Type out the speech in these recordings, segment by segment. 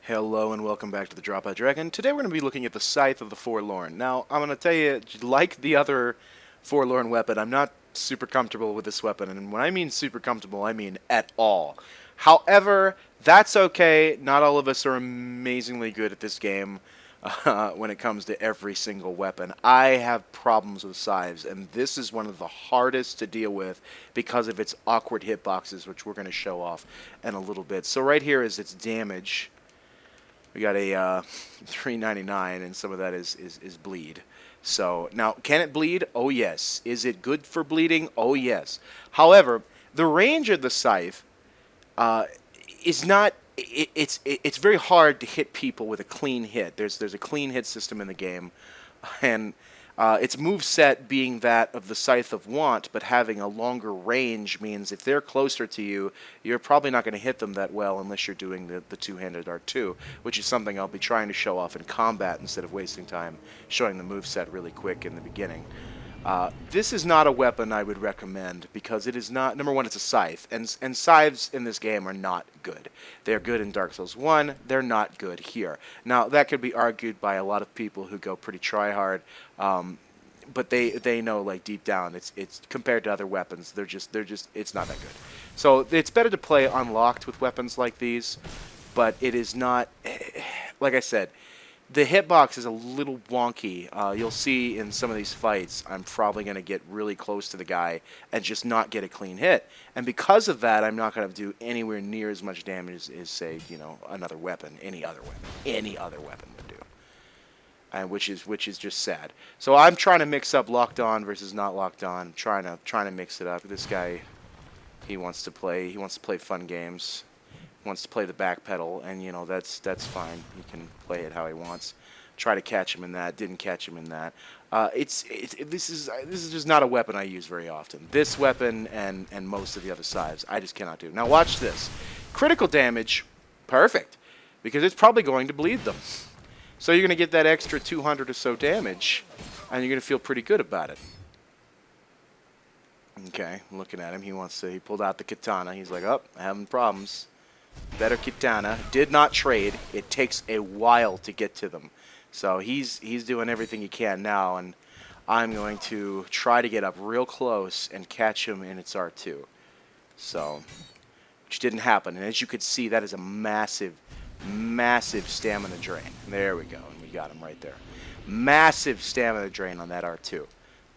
Hello and welcome back to the DropOutDragon. Today we're going to be looking at the Scythe of the Forlorn. Now, I'm going to tell you, like the other Forlorn weapon, I'm not super comfortable with this weapon. And when I mean super comfortable, I mean at all. However, that's okay. Not all of us are amazingly good at this game when it comes to every single weapon. I have problems with scythes, and this is one of the hardest to deal with because of its awkward hitboxes, which we're going to show off in a little bit. So right here is its damage. We got a 399, and some of that is bleed. So, now, can it bleed? Oh, yes. Is it good for bleeding? Oh, yes. However, the range of the scythe is not... It's very hard to hit people with a clean hit. There's a clean hit system in the game, and its moveset being that of the Scythe of Want, but having a longer range means if they're closer to you, you're probably not going to hit them that well unless you're doing the two-handed R2, which is something I'll be trying to show off in combat instead of wasting time showing the moveset really quick in the beginning. This is not a weapon I would recommend because it is not... Number one, it's a scythe, and scythes in this game are not good. They're good in Dark Souls 1. They're not good here. Now, that could be argued by a lot of people who go pretty try-hard, but they know, like, deep down, it's compared to other weapons, they're just it's not that good. So it's better to play unlocked with weapons like these, but it is not... Like I said, the hitbox is a little wonky. You'll see in some of these fights, I'm probably going to get really close to the guy and just not get a clean hit. And because of that, I'm not going to do anywhere near as much damage as, say, you know, another weapon, any other weapon would do. And which is just sad. So I'm trying to mix up locked on versus not locked on. I'm trying to mix it up. This guy, he wants to play fun games. Wants to play the back pedal, and you know that's fine. He can play it how he wants. Try to catch him in that. Didn't catch him in that. This is just not a weapon I use very often. This weapon and most of the other scythes I just cannot do. Now watch this. Critical damage, perfect, because it's probably going to bleed them. So you're going to get that extra 200 or so damage, and you're going to feel pretty good about it. Okay, I'm looking at him. He pulled out the katana. He's like, oh, I'm having problems. Better katana. Did not trade. It takes a while to get to them. So he's doing everything he can now, and I'm going to try to get up real close and catch him in its R2. So, which didn't happen. And as you could see, that is a massive, massive stamina drain. There we go. And we got him right there. Massive stamina drain on that R2.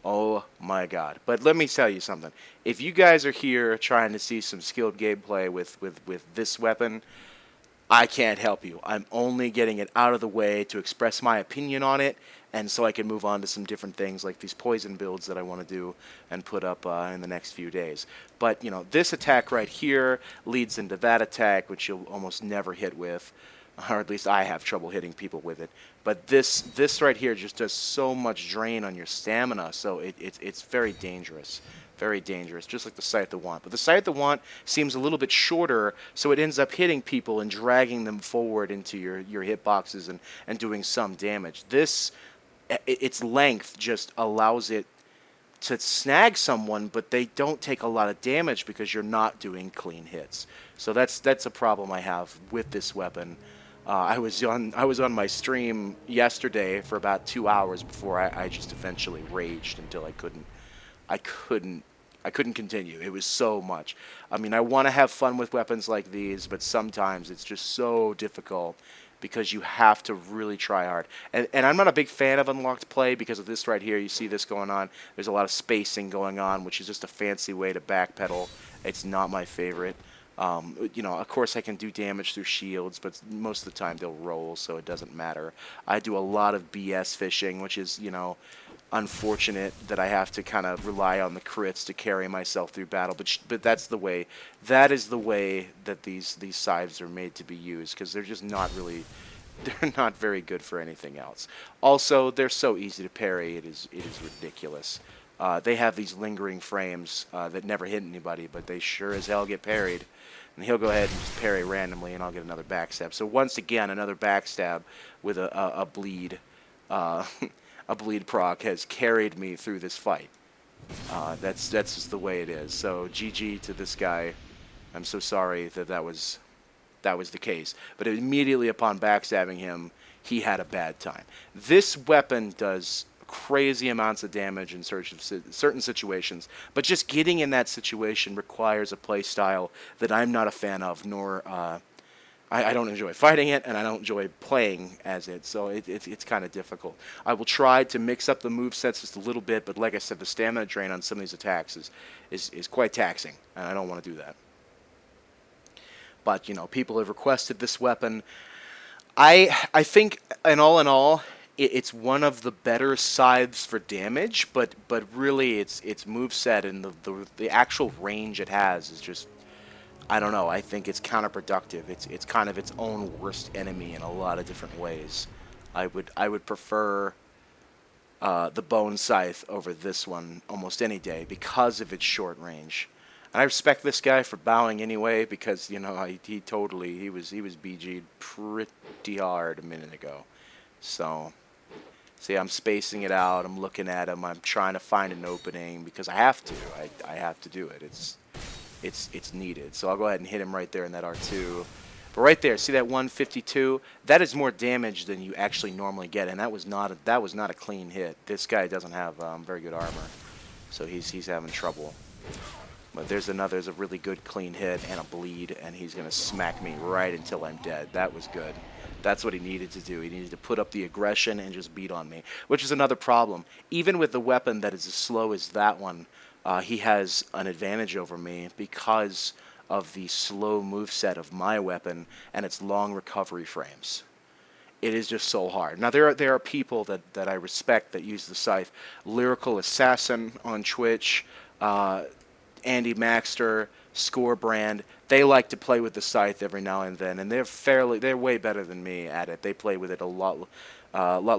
Oh my god. But let me tell you something. If you guys are here trying to see some skilled gameplay with this weapon, I can't help you. I'm only getting it out of the way to express my opinion on it, and so I can move on to some different things like these poison builds that I want to do and put up in the next few days. But, you know, this attack right here leads into that attack, which you'll almost never hit with. Or at least I have trouble hitting people with it. But this right here just does so much drain on your stamina, so it's very dangerous. Very dangerous, just like the Scythe of Want. But the Scythe of Want seems a little bit shorter, so it ends up hitting people and dragging them forward into your hitboxes and doing some damage. Its length just allows it to snag someone, but they don't take a lot of damage because you're not doing clean hits. So that's a problem I have with this weapon. I was on my stream yesterday for about 2 hours before I just eventually raged until I couldn't continue. It was so much. I mean, I want to have fun with weapons like these, but sometimes it's just so difficult because you have to really try hard. And I'm not a big fan of unlocked play because of this right here. You see this going on. There's a lot of spacing going on, which is just a fancy way to backpedal. It's not my favorite. You know, of course I can do damage through shields, but most of the time they'll roll, so it doesn't matter. I do a lot of BS fishing, which is, you know, unfortunate that I have to kind of rely on the crits to carry myself through battle, but that's the way. That is the way that these scythes are made to be used, because they're just not really... They're not very good for anything else. Also, they're so easy to parry, it is ridiculous. They have these lingering frames that never hit anybody, but they sure as hell get parried. And he'll go ahead and just parry randomly, and I'll get another backstab. So once again, another backstab with a bleed, a bleed proc has carried me through this fight. That's just the way it is. So GG to this guy. I'm so sorry that was that was the case. But immediately upon backstabbing him, he had a bad time. This weapon does crazy amounts of damage in certain situations, but just getting in that situation requires a play style that I'm not a fan of, nor I don't enjoy fighting it, and I don't enjoy playing as it, so it's kind of difficult. I will try to mix up the movesets just a little bit, but like I said, the stamina drain on some of these attacks is quite taxing, and I don't want to do that. But, you know, people have requested this weapon. I think, in all, it's one of the better scythes for damage, but really its moveset and the actual range it has is just, I don't know. I think it's counterproductive. It's kind of its own worst enemy in a lot of different ways. I would prefer the Bone Scythe over this one almost any day because of its short range. And I respect this guy for bowing anyway because, you know, he was BG'd pretty hard a minute ago. So, see, I'm spacing it out. I'm looking at him. I'm trying to find an opening because I have to. I have to do it. It's needed. So I'll go ahead and hit him right there in that R2. But right there, see that 152? That is more damage than you actually normally get, and that was not a clean hit. This guy doesn't have very good armor, so he's having trouble. But there's a really good clean hit and a bleed, and he's gonna smack me right until I'm dead. That was good. That's what he needed to do. He needed to put up the aggression and just beat on me, which is another problem. Even with the weapon that is as slow as that one, he has an advantage over me because of the slow moveset of my weapon and its long recovery frames. It is just so hard. Now, there are people that I respect that use the Scythe. Lyrical Assassin on Twitch, Andy Maxter, Scorebrand, they like to play with the Scythe every now and then, and they're way better than me at it. They play with it a lot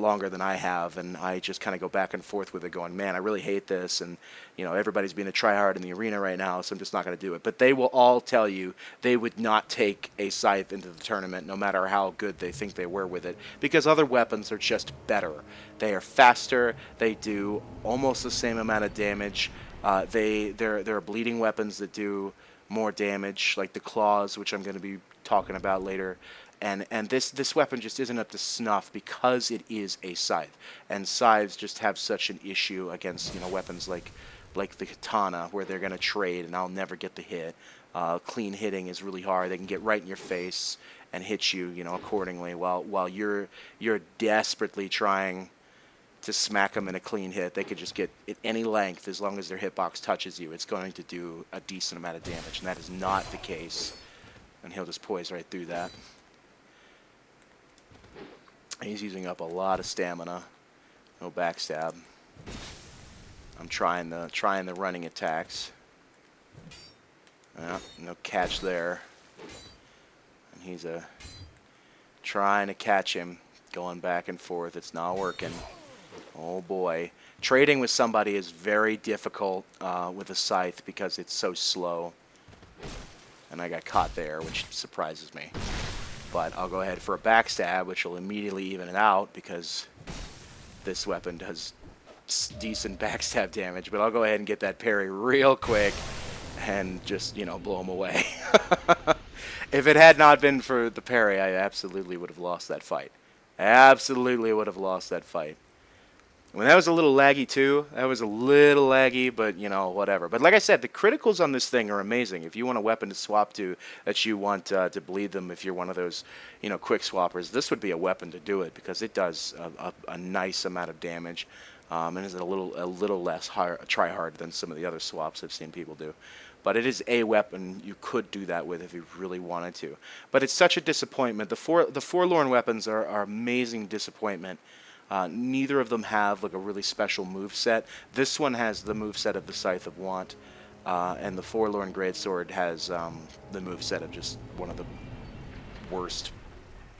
longer than I have, and I just kind of go back and forth with it going, man, I really hate this, and, you know, everybody's being a tryhard in the arena right now, so I'm just not going to do it. But they will all tell you they would not take a Scythe into the tournament, no matter how good they think they were with it, because other weapons are just better. They are faster, they do almost the same amount of damage. There are bleeding weapons that do more damage, like the claws, which I'm going to be talking about later. And this weapon just isn't up to snuff because it is a Scythe. And Scythes just have such an issue against, you know, weapons like the katana, where they're going to trade and I'll never get the hit. Clean hitting is really hard. They can get right in your face and hit you, you know, accordingly, while you're desperately trying to smack them in a clean hit. They could just get at any length, as long as their hitbox touches you, it's going to do a decent amount of damage, and that is not the case. And he'll just poise right through that. He's using up a lot of stamina. No backstab. I'm trying the running attacks. No catch there. And he's trying to catch him, going back and forth. It's not working. Oh boy. Trading with somebody is very difficult with a Scythe because it's so slow. And I got caught there, which surprises me. But I'll go ahead for a backstab, which will immediately even it out because this weapon does decent backstab damage. But I'll go ahead and get that parry real quick and just, you know, blow him away. If it had not been for the parry, I absolutely would have lost that fight. Absolutely would have lost that fight. When that was a little laggy too. That was a little laggy, but, you know, whatever. But like I said, the criticals on this thing are amazing. If you want a weapon to swap to that you want to bleed them, if you're one of those, you know, quick swappers, this would be a weapon to do it because it does a nice amount of damage, and is a little less try hard than some of the other swaps I've seen people do. But it is a weapon you could do that with if you really wanted to. But it's such a disappointment. The Forlorn weapons are amazing disappointment. Neither of them have like a really special move set. This one has the move set of the Scythe of Want, and the Forlorn Greatsword has the move set of just one of the worst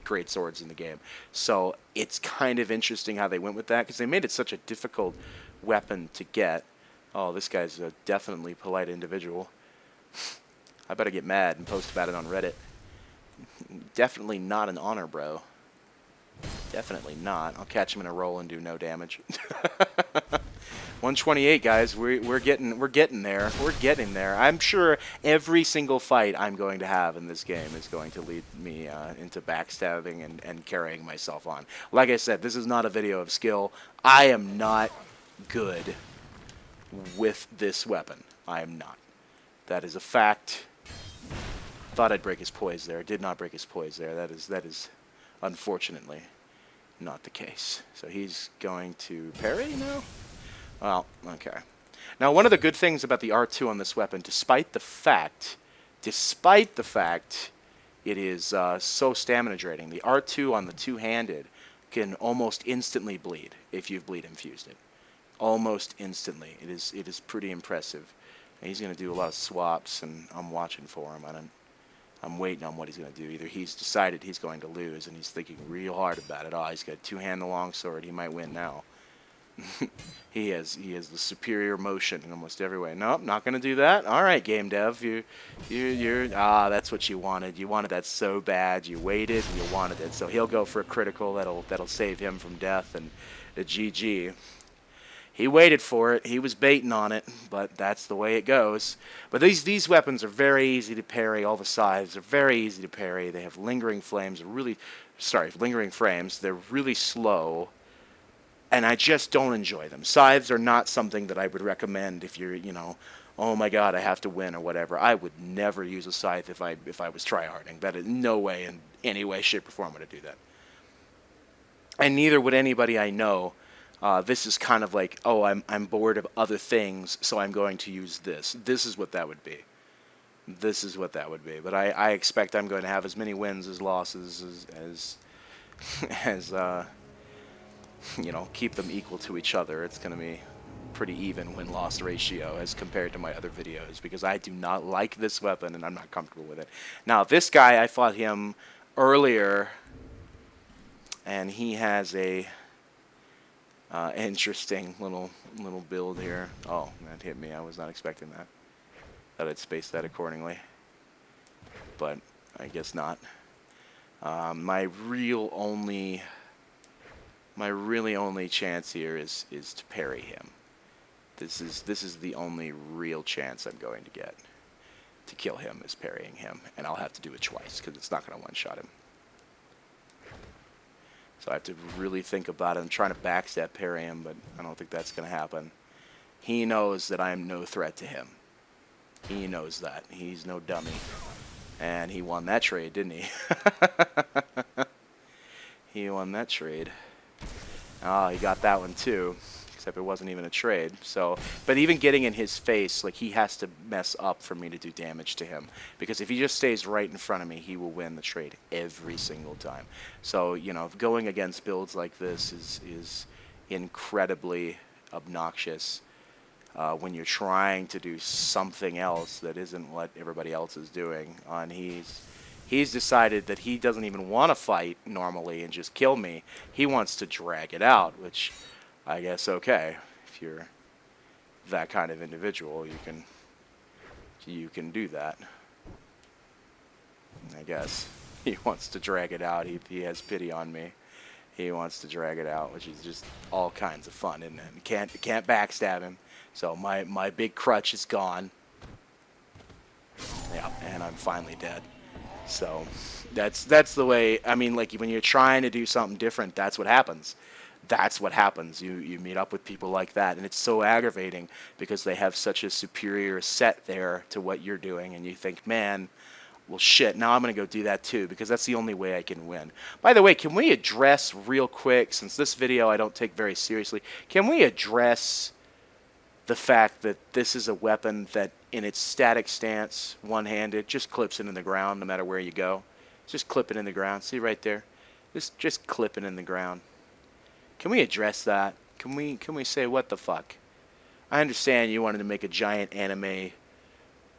greatswords in the game. So it's kind of interesting how they went with that because they made it such a difficult weapon to get. Oh, this guy's a definitely polite individual. I better get mad and post about it on Reddit. Definitely not an honor, bro. Definitely not. I'll catch him in a roll and do no damage. 128, guys. We're getting there. We're getting there. I'm sure every single fight I'm going to have in this game is going to lead me into backstabbing and carrying myself on. Like I said, this is not a video of skill. I am not good with this weapon. I am not. That is a fact. Thought I'd break his poise there. Did not break his poise there. That is unfortunately not the case. So he's going to parry now? Well, okay. Now, one of the good things about the R2 on this weapon, despite the fact it is so stamina draining, the R2 on the two-handed can almost instantly bleed if you've bleed infused it. Almost instantly. It is pretty impressive. And he's going to do a lot of swaps, and I'm watching for him. I'm waiting on what he's going to do. Either he's decided he's going to lose, and he's thinking real hard about it. Oh, he's got two-hand the longsword. He might win now. he has the superior motion in almost every way. Nope, not going to do that. All right, game dev, you're that's what you wanted. You wanted that so bad. You waited and you wanted it. So he'll go for a critical that'll save him from death and a GG. He waited for it. He was baiting on it, but that's the way it goes. But these weapons are very easy to parry. All the scythes are very easy to parry. They have lingering frames. Lingering frames. They're really slow. And I just don't enjoy them. Scythes are not something that I would recommend if you're, oh my god, I have to win or whatever. I would never use a scythe if I was tryharding. That is no way, in any way, shape, or form would I do that. And neither would anybody I know. This is kind of like, oh, I'm bored of other things, so I'm going to use this. This is what that would be. This is what that would be. But I expect I'm going to have as many wins as losses as keep them equal to each other. It's going to be pretty even win-loss ratio as compared to my other videos, because I do not like this weapon and I'm not comfortable with it. Now, this guy, I fought him earlier, and he has a interesting little build here. Oh, that hit me. I was not expecting that. Thought I'd space that accordingly, but I guess not. My really only chance here is to parry him. This is the only real chance I'm going to get to kill him, is parrying him, and I'll have to do it twice because it's not going to one-shot him. So I have to really think about it. I'm trying to backstab parry him, but I don't think that's going to happen. He knows that I am no threat to him. He knows that. He's no dummy. And he won that trade, didn't he? He won that trade. Oh, he got that one too, except it wasn't even a trade. So, but even getting in his face, like, he has to mess up for me to do damage to him, because if he just stays right in front of me, he will win the trade every single time. So, going against builds like this is incredibly obnoxious when you're trying to do something else that isn't what everybody else is doing. And he's decided that he doesn't even want to fight normally and just kill me. He wants to drag it out, which I guess okay. If you're that kind of individual, you can do that. I guess he wants to drag it out. He has pity on me. He wants to drag it out, which is just all kinds of fun, isn't it? Can't backstab him. So my big crutch is gone. Yeah, and I'm finally dead. So that's the way. I mean, like, when you're trying to do something different, that's what happens. That's what happens. You meet up with people like that, and it's so aggravating because they have such a superior set there to what you're doing, and you think, man, well, shit, now I'm going to go do that too, because that's the only way I can win. By the way, can we address real quick, since this video I don't take very seriously, can we address the fact that this is a weapon that in its static stance, one-handed, just clips it in the ground no matter where you go. Just clip it in the ground. See right there? Just clip it in the ground. Can we address that? Can we say, what the fuck? I understand you wanted to make a giant anime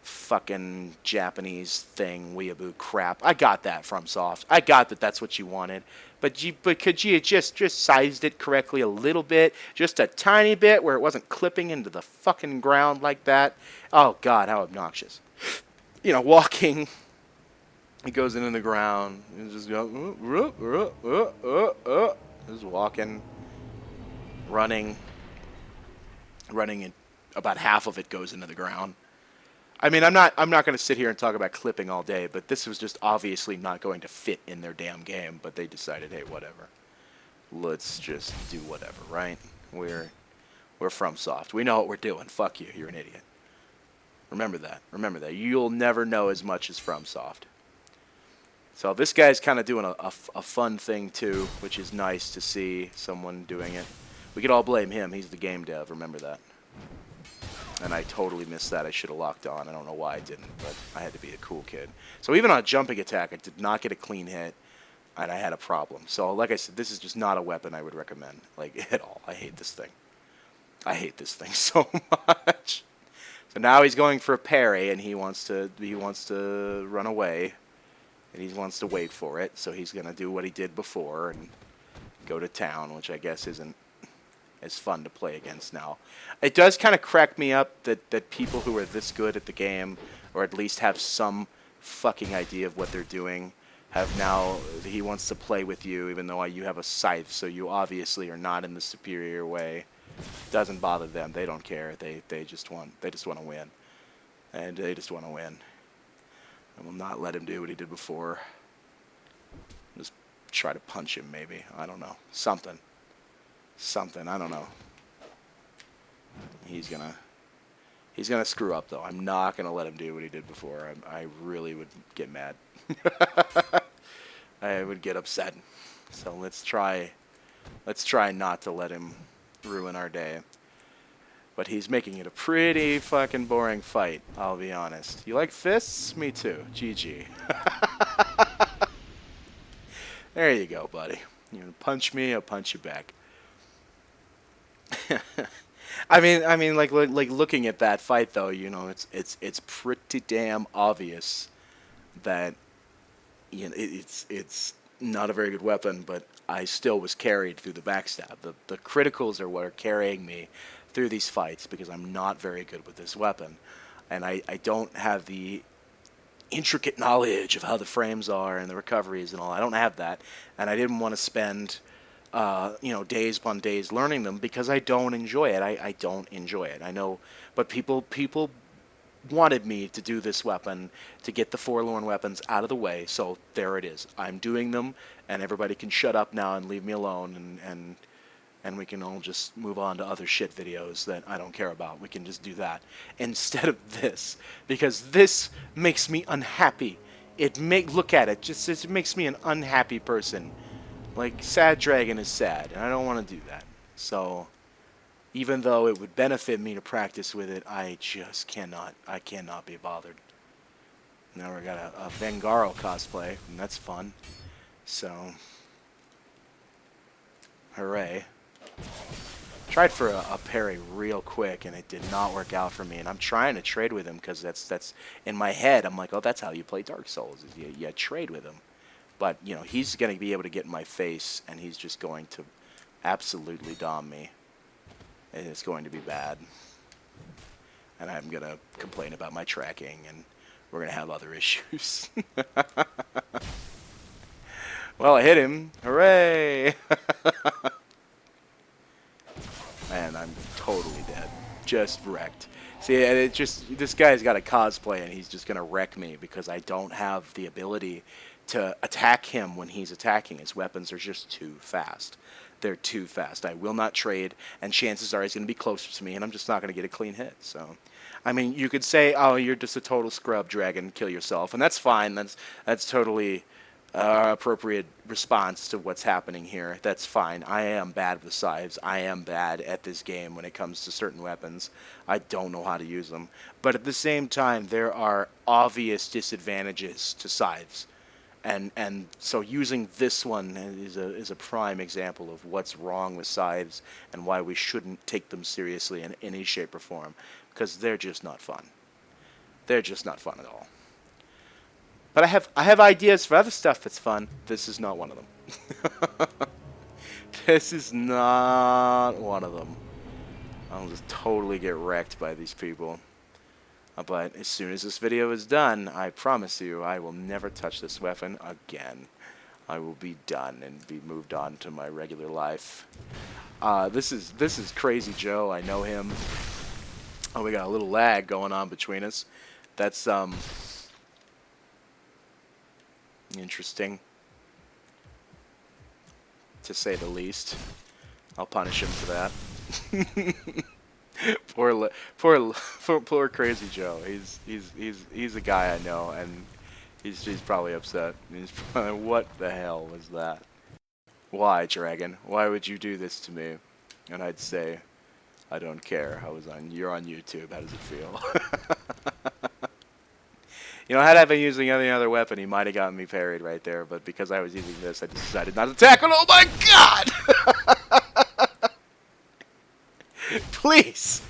fucking Japanese thing, weeaboo crap. I got that from Soft. I got that that's what you wanted. But could you just sized it correctly a little bit? Just a tiny bit where it wasn't clipping into the fucking ground like that? Oh, God, how obnoxious. Walking. He goes into the ground. He just goes, just walking, running. running it, about half of it goes into the ground. I mean, I'm not going to sit here and talk about clipping all day, but this was just obviously not going to fit in their damn game. But they decided, hey, whatever, let's just do whatever, right? We're FromSoft. We know what we're doing. Fuck you. You're an idiot. Remember that. Remember that. You'll never know as much as FromSoft. So this guy's kind of doing a fun thing too, which is nice to see someone doing it. We could all blame him. He's the game dev. Remember that. And I totally missed that. I should have locked on. I don't know why I didn't, but I had to be a cool kid. So even on a jumping attack, I did not get a clean hit, and I had a problem. So like I said, this is just not a weapon I would recommend, like, at all. I hate this thing. I hate this thing so much. So now he's going for a parry, and he wants to run away, and he wants to wait for it. So he's gonna do what he did before and go to town, which I guess isn't as fun to play against now. It does kind of crack me up that people who are this good at the game, or at least have some fucking idea of what they're doing, have now, he wants to play with you even though you have a scythe, so you obviously are not in the superior way. Doesn't bother them. They don't care. They just want to win. And they just want to win. I will not let him do what he did before. Just try to punch him maybe. I don't know. Something. I don't know. He's gonna screw up though. I'm not gonna let him do what he did before. I really would get mad. I would get upset. So let's try not to let him ruin our day. But he's making it a pretty fucking boring fight, I'll be honest. You like fists? Me too. GG. There you go, buddy. You gonna punch me, I'll punch you back. I mean, like looking at that fight though, you know, it's pretty damn obvious that, you know, it's not a very good weapon, but I still was carried through the backstab. The criticals are what are carrying me through these fights because I'm not very good with this weapon, and I don't have the intricate knowledge of how the frames are and the recoveries and all. I don't have that, and I didn't want to spend you know, days upon days learning them because I don't enjoy it. I don't enjoy it. I know, but people wanted me to do this weapon to get the forlorn weapons out of the way, so there it is. I'm doing them, and everybody can shut up now and leave me alone, and we can all just move on to other shit videos that I don't care about. We can just do that instead of this, because this makes me unhappy. Look at it, it makes me an unhappy person. Like, sad dragon is sad, and I don't want to do that. So, even though it would benefit me to practice with it, I just cannot. I cannot be bothered. Now we got a Vengaro cosplay, and that's fun. So, hooray. Tried for a parry real quick, and it did not work out for me. And I'm trying to trade with him, because that's in my head, I'm like, oh, that's how you play Dark Souls, is you trade with him. But, you know, he's going to be able to get in my face, and he's just going to absolutely dom me. And it's going to be bad. And I'm going to complain about my tracking, and we're going to have other issues. Well, I hit him. Hooray! And I'm totally dead. Just wrecked. See, and this guy's got a cosplay, and he's just going to wreck me because I don't have the ability to attack him when he's attacking. His weapons are just too fast. They're too fast. I will not trade, and chances are he's going to be closer to me, and I'm just not going to get a clean hit. So, I mean, you could say, oh, you're just a total scrub dragon, kill yourself, and that's fine. That's totally appropriate response to what's happening here. That's fine. I am bad with scythes. I am bad at this game when it comes to certain weapons. I don't know how to use them. But at the same time, there are obvious disadvantages to scythes. And so using this one is a prime example of what's wrong with scythes and why we shouldn't take them seriously in any shape or form, because they're just not fun. They're just not fun at all. But I have ideas for other stuff that's fun. This is not one of them. This is not one of them. I'll just totally get wrecked by these people. But as soon as this video is done, I promise you I will never touch this weapon again. I will be done and be moved on to my regular life. This is Crazy Joe. I know him. Oh, we got a little lag going on between us. That's interesting, to say the least. I'll punish him for that. poor Crazy Joe. He's a guy I know, and he's probably upset. He's probably, what the hell was that? Why, Dragon? Why would you do this to me? And I'd say, I don't care. You're on YouTube. How does it feel? You know, had I been using any other weapon, he might have gotten me parried right there. But because I was using this, I decided not to tackle. Oh my God! Please,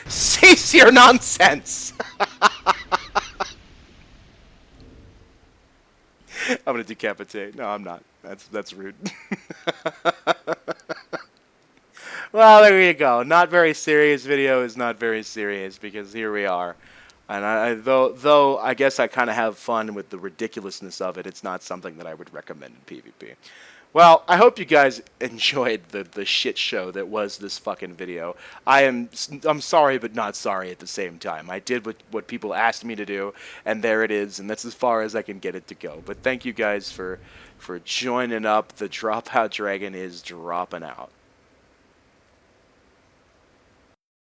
cease your nonsense. I'm gonna decapitate. No, I'm not. That's rude. Well, there you go. Not very serious video is not very serious because here we are. And though I guess I kind of have fun with the ridiculousness of it, it's not something that I would recommend in PvP. Well, I hope you guys enjoyed the shit show that was this fucking video. I'm sorry, but not sorry at the same time. I did what people asked me to do, and there it is, and that's as far as I can get it to go. But thank you guys for joining up. The Dropout Dragon is dropping out.